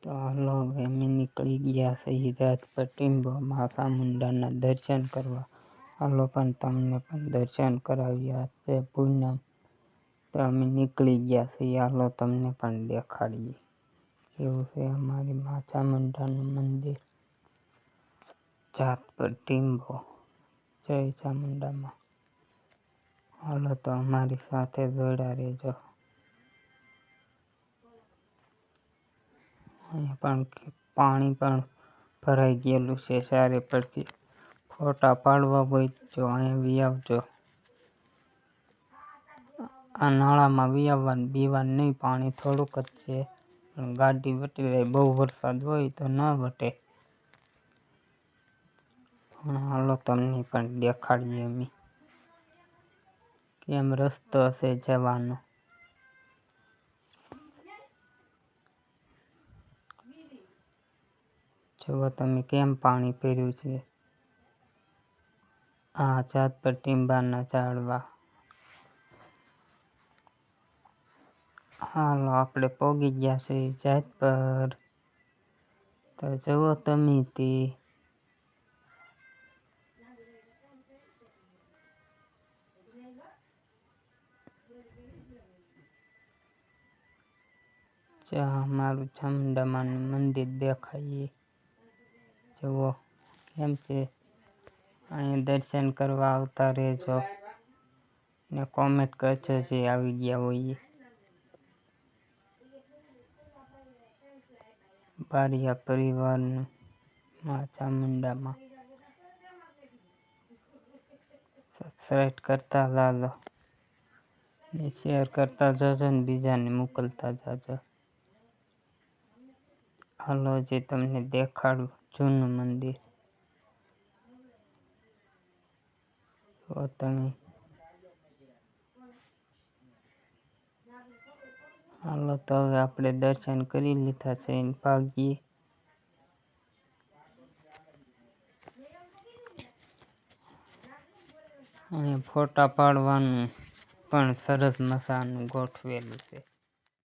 તો હાલો અમે નીકળી ગયા છીએ જાતપર ટીંબોમાં ચામુંડાના દર્શન કરવા. હાલો પણ તમને પણ દર્શન કરાવ્યા છે પૂનમ. તો અમે નીકળી ગયા છીએ, હાલો તમને પણ દેખાડીએ એવું છે અમારી મા ચામુંડાનું મંદિર જાતપર ટીંબો. જય ચામુંડામાં. હાલો તો અમારી સાથે જોડ્યા રહેજો. અહીંયા પણ પાણી પણ ભરાઈ ગયેલું છે ચારે પડતી. ફોટા પાડવા હોય તો અહીંયા વી આવજો. આ નાળામાં વી આવવાનું, બીવાનું નહીં, પાણી થોડુંક જ છે પણ ગાડી વટી જાય. બહુ વરસાદ હોય તો ન વટે. હાલો તમને પણ દેખાડીએ અમે કેમ રસ્તો હશે જવાનો. જુઓ તમે કેમ પાણી ભર્યું છે. આ જાતપર ટીંબાના ઝાડવા. હાલો આપણે પોગી ગયા છે જાતપર. તો જુઓ તમે તે અમારું ચામુંડામાનું મંદિર દેખાઈએ. જુઓ કેમ છે. અહીંયા દર્શન કરવા આવતા રહેજો ને કોમેન્ટ કરજો જે આવી ગયા હોય. બારિયા પરિવારનું મા ચામુંડામાં સબસ્ક્રાઈબ કરતા જાજો ને શેર કરતા જાજો ને બીજાને મોકલતા જાજો. હાલો જે તમને દેખાડું જૂનું મંદિર. તો તમે હાલો તો હવે આપણે દર્શન કરી લીધા છે ને ભાગીએ. અહીંયા ફોટા પાડવાનું પણ સરસ મજાનું ગોઠવેલું છે.